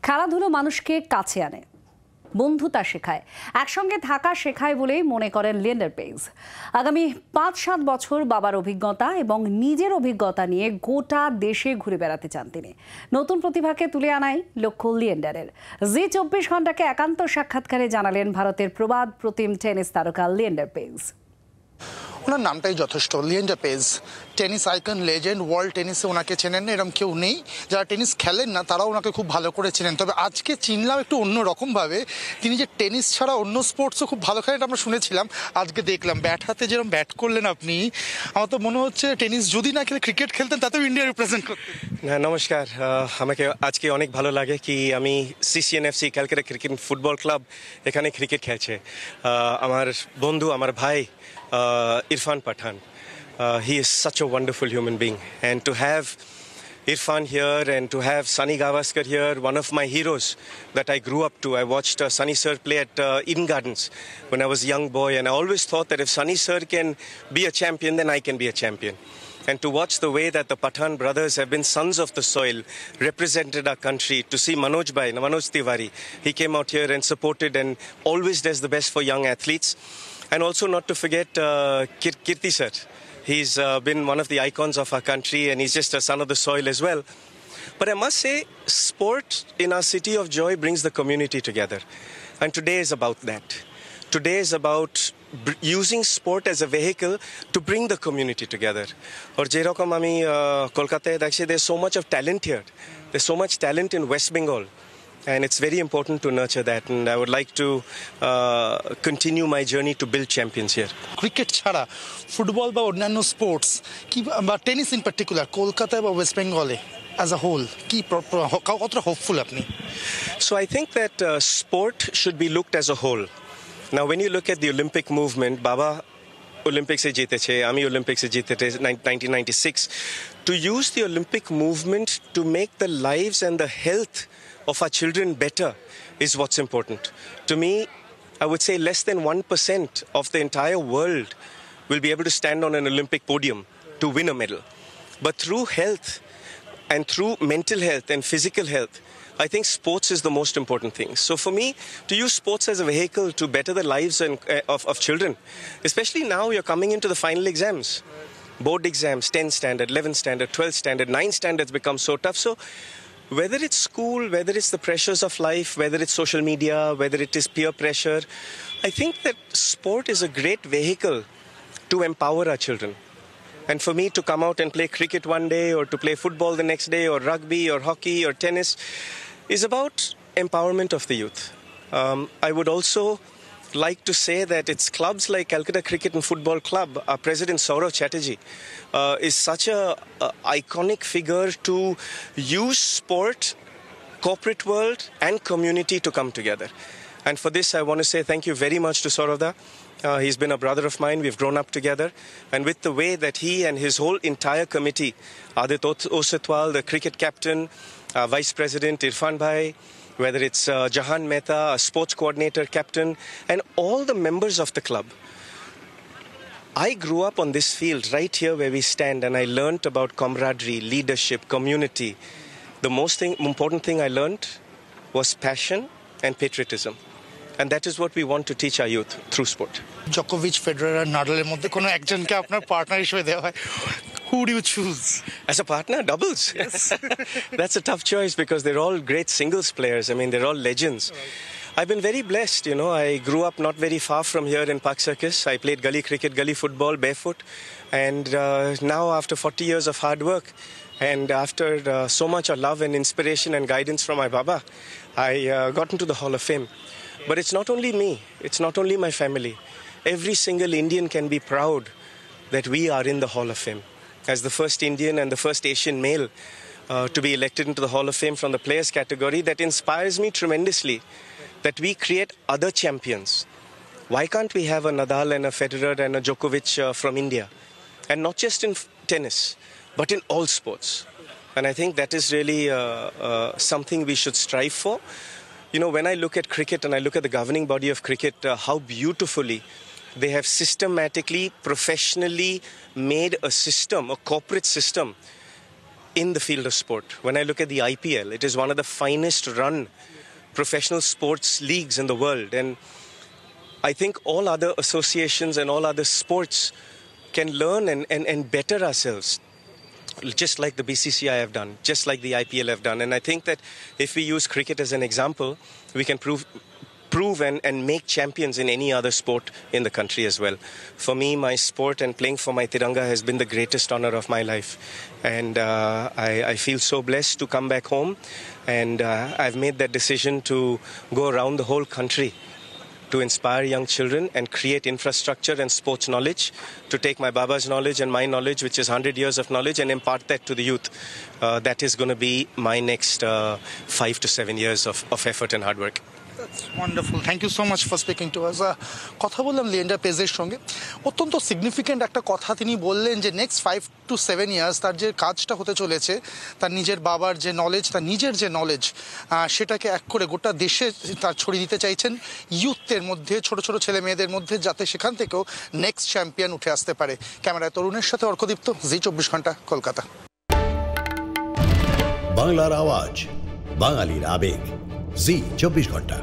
খেলাধুলো মানুষকে কাছে আনে, বন্ধুতা শেখায়, একসঙ্গে থাকা শেখায় বলেই মনে করেন লিয়েন্ডার পেজ। আগামী ৫-৭ বছর বাবার অভিজ্ঞতা এবং নিজের অভিজ্ঞতা নিয়ে গোটা দেশে ঘুরে বেড়াতে চান তিনি। নতুন প্রতিভাকে তুলে আনাই লক্ষ্য লিয়েন্ডারের। জি ২৪ ঘন্টাকে একান্ত সাক্ষাৎকারে জানালেন ভারতের প্রবাদ প্রতিম টেনিস তারকা লিয়েন্ডার পেজ। ওনার নামটাই যথেষ্ট, Leander Paes. Tennis icon, legend, world টেনিসে ওনাকে চেনেন না এরকম কেউ নেই। যারা টেনিস খেলেন না তারাও ওনাকে খুব ভালো করে চেনেন। তবে আজকে চিনলাম একটু অন্যরকমভাবে। তিনি যে টেনিস ছাড়া অন্য স্পোর্টসও খুব ভালো খেলেন আমরা শুনেছিলাম, আজকে দেখলাম ব্যাট হাতে যেরকম ব্যাট করলেন আপনি। আমার তো মনে হচ্ছে টেনিস যদি না খেলে ক্রিকেট খেলতেন তাতেও ইন্ডিয়া রিপ্রেজেন্ট করতেন। নমস্কার, আমাকে আজকে অনেক ভালো লাগে কি আমি CCNFC Calcutta cricket football club এখানে ক্রিকেট খেলছে। আমার বন্ধু, আমার ভাই Irfan Pathan. He is such a wonderful human being, and to have Irfan here and to have Sunny Gavaskar here, one of my heroes that I grew up to. I watched Sunny Sir play at Eden Gardens when I was a young boy, and I always thought that if Sunny Sir can be a champion, then I can be a champion. And to watch the way that the Pathan brothers have been sons of the soil, represented our country, to see Manoj Tiwari, he came out here and supported and always does the best for young athletes. And also not to forget Kirti sir. He's been one of the icons of our country, and he's just a son of the soil as well. But I must say, sport in our city of joy brings the community together. And today is about that. Today is about using sport as a vehicle to bring the community together. Or jerokom ami Kolkataye dakshi, there's so much of talent here. There's so much talent in West Bengal. And it's very important to nurture that, and I would like to continue my journey to build champions here. Cricket ছাড়া football বা অন্যান্য sports কি বা tennis in particular কলকাতায় বা West বেঙ্গলে as a whole কি কতটা হোপফুল আপনি? So I think that sport should be looked as a whole. Now when you look at the Olympic movement, Baba Olympics e jiteche, ami Olympics e jiteche 1996. To use the Olympic movement to make the lives and the health of our children better is what's important. To me, I would say less than 1% of the entire world will be able to stand on an Olympic podium to win a medal. But through health and through mental health and physical health, I think sports is the most important thing. So for me, to use sports as a vehicle to better the lives of children, especially now you're coming into the final exams. Board exams, 10th standard, 11th standard, 12th standard, 9th standards become so tough. So whether it's school, whether it's the pressures of life, whether it's social media, whether it is peer pressure, I think that sport is a great vehicle to empower our children. And for me to come out and play cricket one day or to play football the next day or rugby or hockey or tennis is about empowerment of the youth. I would also like to say that it's clubs like Calcutta Cricket and Football Club, our president Saurav Chatterjee is such a iconic figure to use sport, corporate world and community to come together. And for this I want to say thank you very much to Sauravda. He's been a brother of mine. We've grown up together, and with the way that he and his whole entire committee, Adit Osatwal, the cricket captain, Vice President Irfan Bhai, whether it's Jahan Mehta, a sports coordinator, captain, and all the members of the club. I grew up on this field right here where we stand, and I learnt about camaraderie, leadership, community. The most important thing I learnt was passion and patriotism. And that is what we want to teach our youth through sport. Djokovic, Federer, Nadal's মধ্যে কোনো একজনকে আপনার partner হিসেবে দেওয়া হয়, who do you choose? As a partner, doubles. Yes. That's a tough choice because they're all great singles players. I mean, they're all legends. Right. I've been very blessed, you know. I grew up not very far from here in Park Circus. I played gully cricket, gully football, barefoot. And now after 40 years of hard work and after so much of love and inspiration and guidance from my Baba, I got into the Hall of Fame. But it's not only me, it's not only my family. Every single Indian can be proud that we are in the Hall of Fame. As the first Indian and the first Asian male to be elected into the Hall of Fame from the players category, that inspires me tremendously, that we create other champions. Why can't we have a Nadal and a Federer and a Djokovic from India? And not just in tennis, but in all sports. And I think that is really something we should strive for. You know, when I look at cricket and I look at the governing body of cricket, how beautifully they have systematically, professionally made a system, a corporate system, in the field of sport. When I look at the IPL, it is one of the finest run professional sports leagues in the world. And I think all other associations and all other sports can learn and better ourselves, just like the BCCI have done, just like the IPL have done. And I think that if we use cricket as an example, we can prove and make champions in any other sport in the country as well. For me, my sport and playing for my Tiranga has been the greatest honor of my life. And I feel so blessed to come back home. And I've made that decision to go around the whole country to inspire young children and create infrastructure and sports knowledge, to take my Baba's knowledge and my knowledge, which is 100 years of knowledge, and impart that to the youth. That is going to be my next 5 to 7 years of effort and hard work. That's wonderful. Thank you so much for speaking to us. কথা বললাম লিয়েন্ডার পেজের সঙ্গে। অত্যন্ত significant একটা কথা তিনি বললেন যে নেক্সট 5 to 7 ইয়ার্স তার যে কাজটা হতে চলেছে, তার নিজের বাবার যে নলেজ, তার নিজের যে নলেজ, সেটাকে এক করে গোটা দেশে তার ছড়িয়ে দিতে চাইছেন ইউথদের মধ্যে, ছোট ছোট ছেলে মেয়েদের মধ্যে, যাতে সেখান থেকেও নেক্সট চ্যাম্পিয়ন উঠে আসতে পারে। ক্যামেরায় তরুণের সাথে অর্কদীপ্ত, জি 24 ঘন্টা, কলকাতা। বাংলার আওয়াজ, বাঙালির আবেগ, জি 24 ঘন্টা।